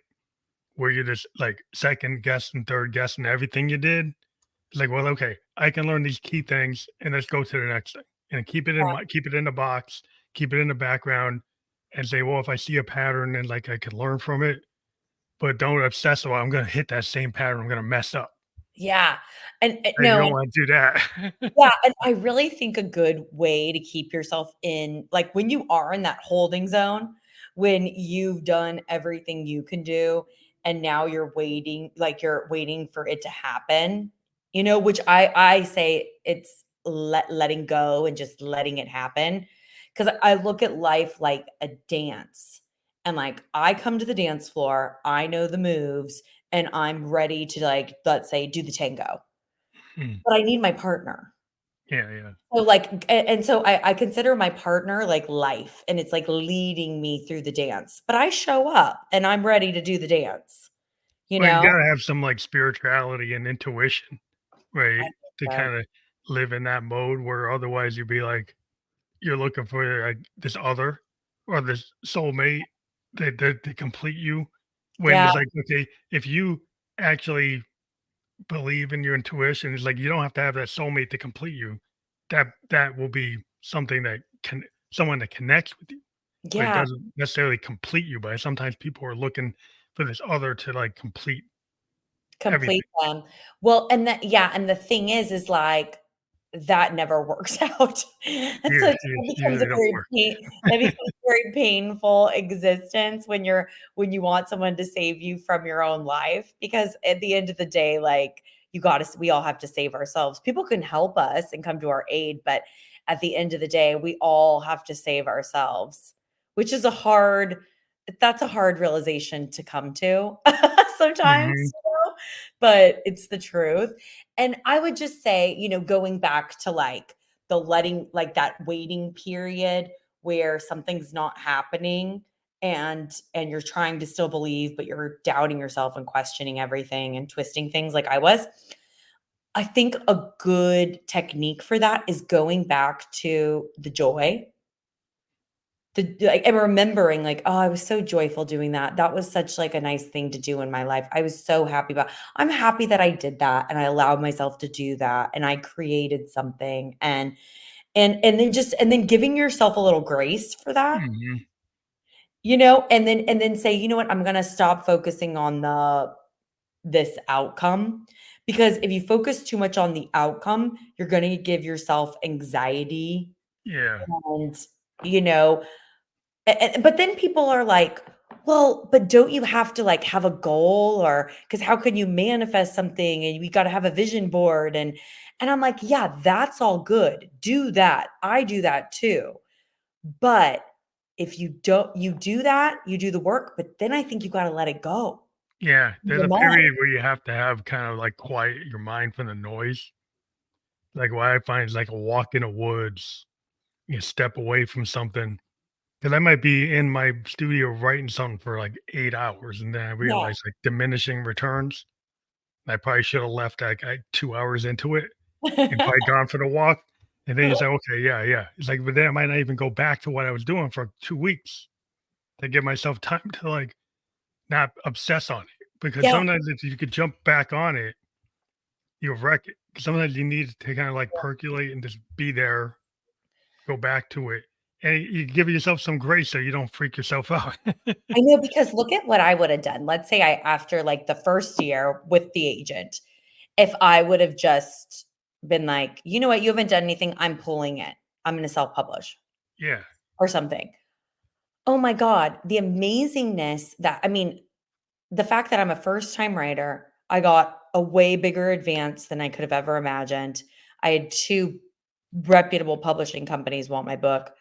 where you're just like second guessing, third guessing everything you did. It's like, well, okay, I can learn these key things and let's go to the next thing and keep it in the box, keep it in the background and say, well, if I see a pattern and like I can learn from it, but don't obsess. Well, I'm going to hit that same pattern. I'm going to mess up. Yeah, And you no, don't want to do that. yeah, and I really think a good way to keep yourself in like, when you are in that holding zone, when you've done everything you can do, and now you're waiting for it to happen, which I say it's letting go and just letting it happen. Because I look at life like a dance, and, like, I come to the dance floor, I know the moves, and I'm ready to, like, let's say, do the tango, Hmm. but I need my partner. Yeah, yeah. So, like, and so I consider my partner like life, and it's like leading me through the dance. But I show up and I'm ready to do the dance, you Well, you know? gotta have some like spirituality and intuition, I right? think To so. kind of live in that mode where otherwise you'd be like you're looking for like this other or this soulmate that to complete you. When Yeah, it's like, okay, if you actually believe in your intuition, it's like you don't have to have that soulmate to complete you. That will be something that can someone that connects with you, but it yeah, doesn't necessarily complete you. But sometimes people are looking for this other to like complete complete everything. them. Well, and that yeah, and the thing is like, that never works out. That's Yeah, like it that becomes a usually don't very work. that becomes a very painful existence when you want someone to save you from your own life, because at the end of the day, like, we all have to save ourselves. People can help us and come to our aid, but at the end of the day, we all have to save ourselves, which is a hard realization to come to sometimes, Mhm. but it's the truth. And I would just say, going back to like the letting, like that waiting period where something's not happening, and you're trying to still believe, but you're doubting yourself and questioning everything and twisting things like I was. I think a good technique for that is going back to the joy, like, and remembering like, oh, I was so joyful doing that. That was such like a nice thing to do in my life. I was so happy about. I'm happy that I did that and I allowed myself to do that and I created something, and then giving yourself a little grace for that, Mhm. and then say, you know what, I'm going to stop focusing on this outcome, because if you focus too much on the outcome, you're going to give yourself anxiety, Yeah. and you know but then people are like, "Well, but don't you have to, like, have a goal, or because how can you manifest something, and we gotta have a vision board," and I'm like, "Yeah, that's all good. Do that. I do that too. But if you do that, you do the work, but then I think you gotta let it go. Yeah. There's Your a mind. period where you have to have kind of like quiet your mind from the noise. Like what I find is like a walk in the woods, you step away from something. Because I might be in my studio writing something for like 8 hours and then I Yeah. realize like diminishing returns. I probably should have left like 2 hours into it and probably gone for the walk. And then you say, okay, yeah, yeah. It's like, but then I might not even go back to what I was doing for 2 weeks to give myself time to like not obsess on it. Because Yeah. sometimes if you could jump back on it, you'll wreck it. Sometimes you need to kind of like percolate and just be there, go back to it. And you give yourself some grace so you don't freak yourself out. I know, because look at what I would have done. Let's say I after, like, the first year with the agent, if I would have just been like, "You know what? You haven't done anything. I'm pulling it. I'm gonna self-publish," Yeah. or something. Oh my god, the amazingness that I mean, the fact that I'm a first-time writer, I got a way bigger advance than I could have ever imagined. I had 2 reputable publishing companies want my book.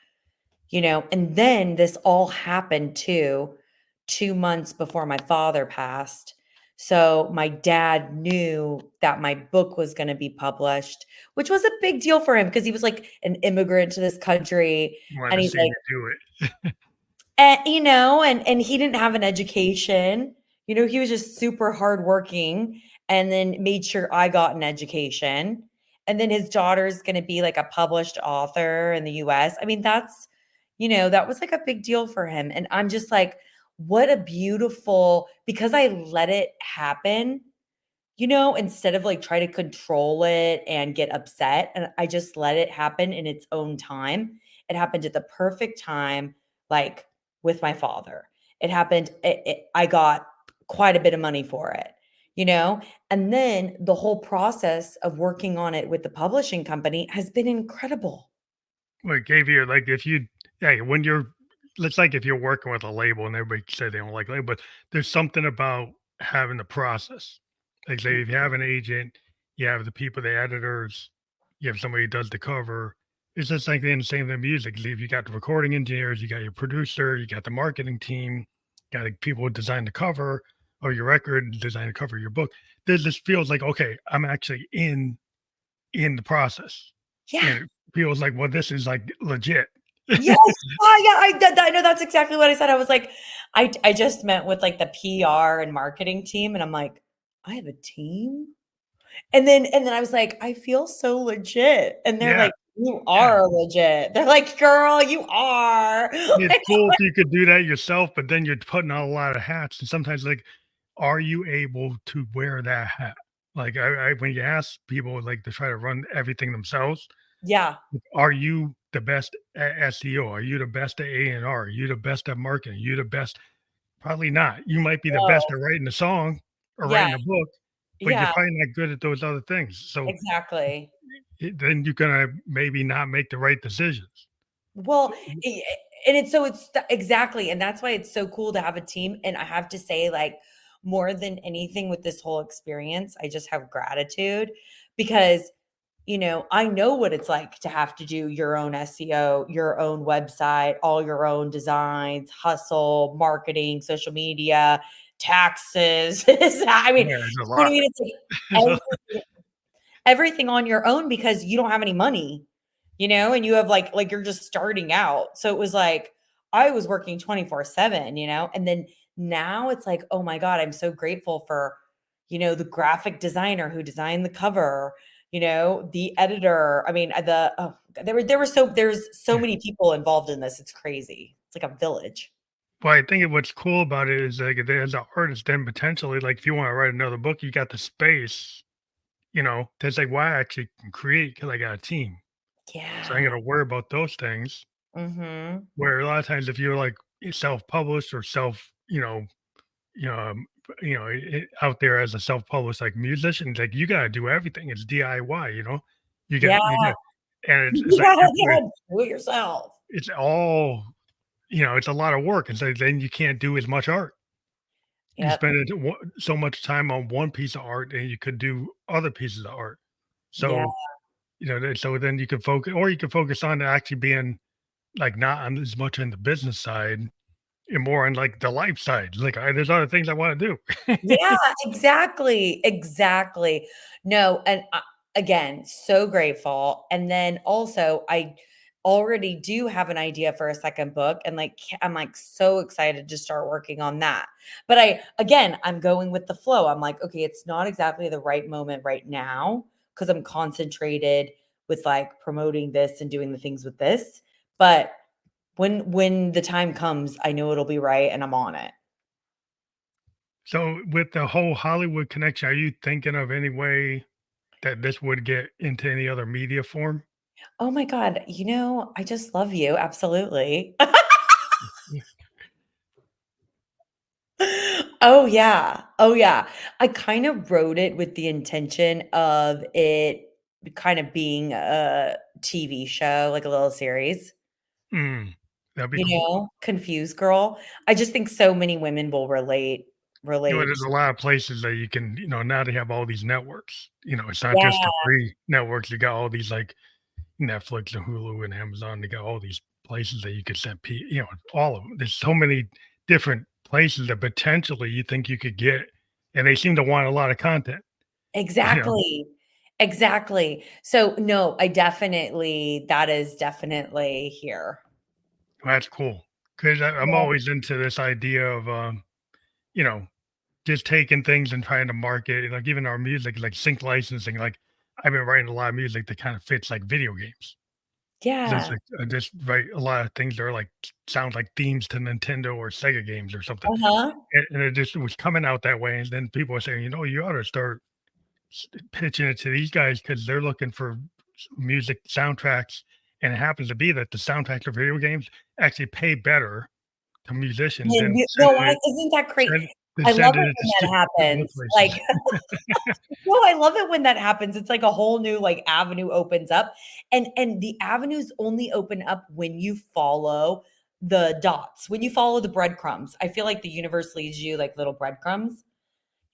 And then this all happened too 2 months before my father passed. So my dad knew that my book was gonna be published, which was a big deal for him because he was like an immigrant to this country, Wanted and to he's see like, you do it. and he didn't have an education. He was just super hardworking, and then made sure I got an education. And then his daughter's gonna be like a published author in the US. I mean, that was like a big deal for him. And I'm just like, what a beautiful, because I let it happen, instead of like try to control it and get upset. And I just let it happen in its own time. It happened at the perfect time, like with my father. It happened, I got quite a bit of money for it, you know? And then the whole process of working on it with the publishing company has been incredible. Well, it gave you like if you hey, when you're it's like if you're working with a label and everybody say they don't like label, but there's something about having the process. Like say if you have an agent, you have the people, the editors, you have somebody who does the cover. It's just like the same thing music. If you got the recording engineers, you got your producer, you got the marketing team, got the people who design the cover or your record, design the cover of your book. This feels like okay, I'm actually in the process. Yeah. And it feels like, well, this is like legit. Yes. Yeah, I know that's exactly what I said. I was like, I just met with like the PR and marketing team, and I'm like, I have a team? And then I was like, I feel so legit. And they're Yeah, like, you yeah. are legit. They're like, girl, you are. It's cool if you could do that yourself, but then you're putting on a lot of hats, and sometimes, like, are you able to wear that hat? Like, I when you ask people, like, to try to run everything themselves, Yeah. are you the best at SEO? Are you the best at A&R? Are you the best at marketing? Are you the best? Probably not. You might be the best No. at writing a song or Yeah. writing a book, but you're Yeah. probably not good at those other things. So Exactly. then you're gonna maybe not make the right decisions. Well, I and it's so it's exactly, and that's why it's so cool to have a team, and I have to say, like, more than anything with this whole experience, I just have gratitude because, I know what it's like to have to do your own SEO, your own website, all your own designs, hustle, marketing, social media, taxes. I mean, Yeah, it's a you know what I lot. mean? It's like So everything on your own because you don't have any money, and you have like you're just starting out. So it was like I was working 24/7, and then now it's like, oh my God, I'm so grateful for, the graphic designer who designed the cover, the editor. I mean, there's so yeah. many people involved in this. It's crazy. It's like a village. Well, I think what's cool about it is like as an artist, then potentially, like if you want to write another book, you got the space, that's like why I actually can create because I got a team. So I ain't Yeah. gotta worry about those things. Mhm. Where a lot of times if you're like self-published or you know, um, out there as a self-published like musician, like you gotta do everything. It's DIY, Yeah. you got, and it's like Yeah. Do it yourself. it's all it's a lot of work, and so then you can't do as much art. You Yep. spend so much time on one piece of art, and you could do other pieces of art. Yeah. So so then you can focus, or you can focus on actually being like not on as much on the business side and more on like the life side. Like there's other things I want to do. Yeah, exactly, exactly. No, and, again, so grateful, and then also, I already do have an idea for a second book, and, like, I'm, like, so excited to start working on that. But I'm going with the flow. I'm like, "Okay, it's not exactly the right moment right now because 'cause I'm concentrated with, like, promoting this and doing the things with this, but when the time comes, I know it'll be right, and I'm on it." So with the whole Hollywood connection, are you thinking of any way that this would get into any other media form? Oh my god, I just love you, absolutely. Yeah. Oh, yeah. Oh, yeah. I kind of wrote it with the intention of it kind of being a TV show, like a little series, Mm, that'd be cool. Confused Girl. I just think so many women will relate. There's a lot of places that you can, now they have all these networks. It's not just Yeah, the free networks. You got all these like Netflix and Hulu and Amazon. They got all these places that you could send, all of them. There's so many different places that potentially you think you could get, and they seem to want a lot of content. You know, exactly. Exactly. So, no, that is definitely here. that's cool because I'm Yeah. always into this idea of, you know, just taking things and trying to market, like even our music, like sync licensing. Like I've been writing a lot of music that kind of fits like video games. Just Yeah. like just write a lot of things that are like sound like themes to Nintendo or Sega games or something, Uh-huh. and it just was coming out that way. And then people were saying, you ought to start pitching it to these guys because they're looking for music soundtracks, and it happens to be that the soundtracks of video games actually pay better to musicians And than you know sending what? it Isn't that great? send than I love sending it it when that to other happens. places. Like, no, I love it when that happens. It's like a whole new, like, avenue opens up, and the avenues only open up when you follow the dots, when you follow the breadcrumbs. I feel like the universe leaves you like little breadcrumbs,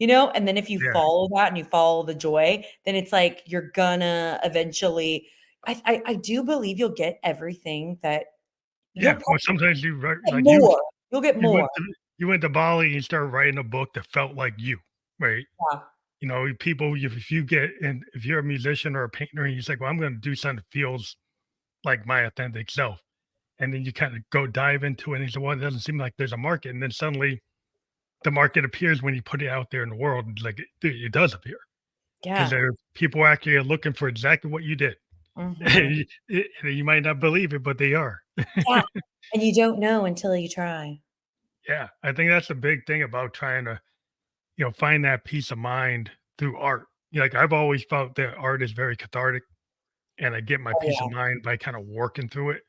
and then if you Yeah, follow that and you follow the joy, then it's like you're gonna eventually I do believe you'll get everything that you'll yeah. Well, probably sometimes you write get like more. You'll get you more. went to Bali and you started writing a book that felt like you, right? Yeah. People, if you get and if you're a musician or a painter and you say, "Well, I'm going to do something that feels like my authentic self," and then you kind of go dive into it and you say, well, it doesn't seem like there's a market. And then suddenly the market appears when you put it out there in the world. Like it does appear because Yeah. there are people actually are looking for exactly what you did. Mhm. You might not believe it, but they are. Yeah, and you don't know until you try. Yeah, I think that's the big thing about trying to, find that peace of mind through art. Like I've always felt that art is very cathartic, and I get my Oh, peace of yeah. mind by kind of working through it.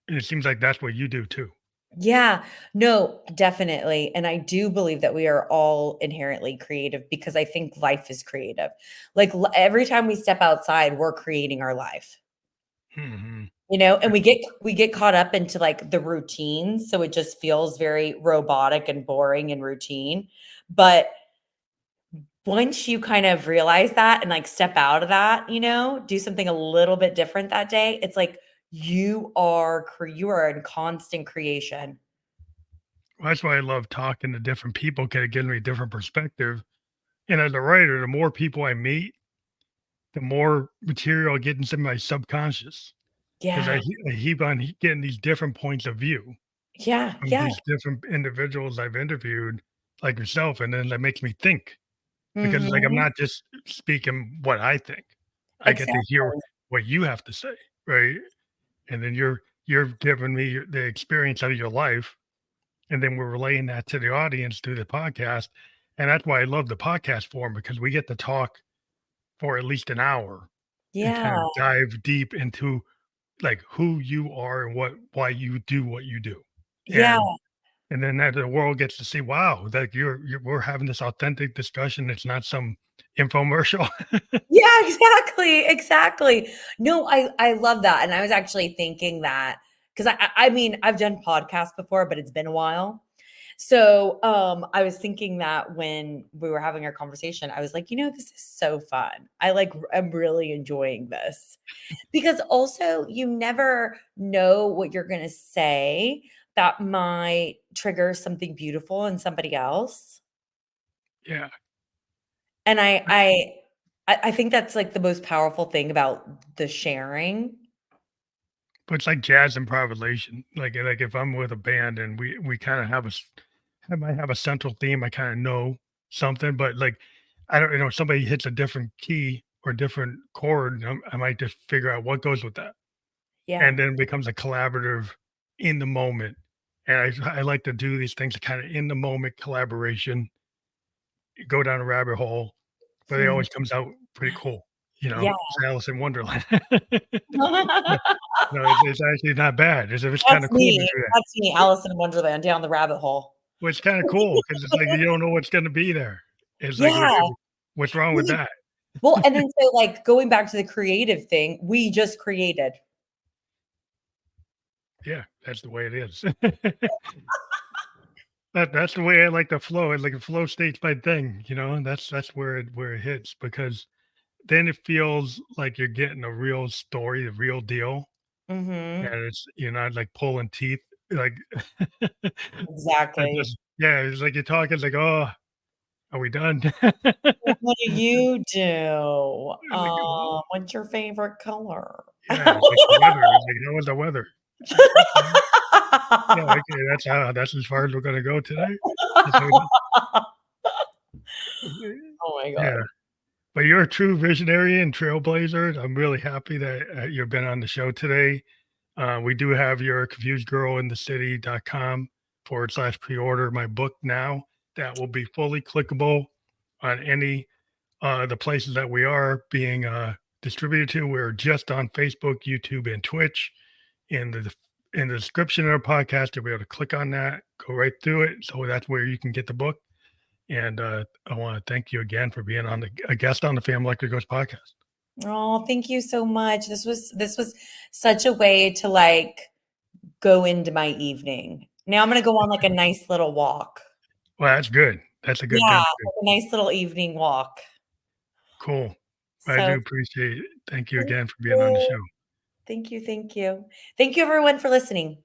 And it seems like that's what you do too. Yeah. No, definitely, and I do believe that we are all inherently creative because I think life is creative. Like, every time we step outside, we're creating our life, Hmm. and we get caught up into, like, the routine, so it just feels very robotic and boring and routine, but once you kind of realize that and, like, step out of that, do something a little bit different that day, it's like you are in constant creation. Well, that's why I love talking to different people, kind of giving me a different perspective. And as a writer, the more people I meet, the more material I get into my subconscious because Yeah. I keep on getting these different points of view Yeah, from yeah. these different individuals I've interviewed, like yourself, and then that makes me think because it's like I'm Mhm. not just speaking what I think. I get to hear Exactly. what you have to say, right? And then you're giving me the experience of your life, and then we're relaying that to the audience through the podcast. And that's why I love the podcast form because we get to talk for at least an hour and kind Yeah, of dive deep into like who you are and why you do what you do. yeah. And then that the world gets to see, wow, that we're having this authentic discussion. It's not some infomercial. Yeah, exactly, exactly. No, I love that, and I was actually thinking that because I mean, I've done podcasts before, but it's been a while. So, I was thinking that when we were having our conversation, I was like, this is so fun. I'm really enjoying this because also you never know what you're gonna say that might trigger something beautiful in somebody else. Yeah. And I think that's, like, the most powerful thing about the sharing. But it's like jazz improvisation. Like if I'm with a band and we kind of have I might have a central theme. I kind of know something, but like I don't, somebody hits a different key or different chord. I might just figure out what goes with that, Yeah. and then it becomes a collaborative in the moment. And I like to do these things kind of in the moment collaboration, go down a rabbit hole, but it Mhm. always comes out pretty cool. Yeah. It's Alice in Wonderland. No, no, it's actually not bad. It's kind That's of cool to me. do that. That's me, Alice in Wonderland, down the rabbit hole. Well, it's kinda cool because it's like you don't know what's gonna be there. It's like, Yeah. what's wrong with that? Well, and then so, like, going back to the creative thing, we just created. Yeah, that's the way it is. That's the way I like to flow. It's like a flow state's my thing, and that's where it hits because then it feels like you're getting a real story, the real deal, Mhm. and you're not, like, pulling teeth, like, I Exactly. just yeah, it's like you're talking, it's like, "Oh, are we done?" What do you do? Like, What's your favorite color? yeah, it's like the weather. It's like, "How was the weather?" It's like, "Okay." Yeah, okay, that's as far as we're gonna go today? That's how we Oh my yeah, god. but you're a true visionary and trailblazer. I'm really happy that, you've been on the show today. We do have your confusedgirlinthecity.com/pre-order my book now. That will be fully clickable on any, the places that we are being, distributed to. We're just on Facebook, YouTube, and Twitch. In the description of our podcast, you'll be able to click on that, go right through it. So that's where you can get the book. And I want to thank you again for being a guest on the Family Electric Ghost podcast. Oh, thank you so much. This was such a way to, like, go into my evening. Now I'm gonna go on, like, a nice little walk. Well, that's good. That's a good Yeah, thing too. like a nice little evening walk. Cool. I So do appreciate it. Thank you thank again for being on the you. show. Thank you, thank you. Thank you everyone for listening.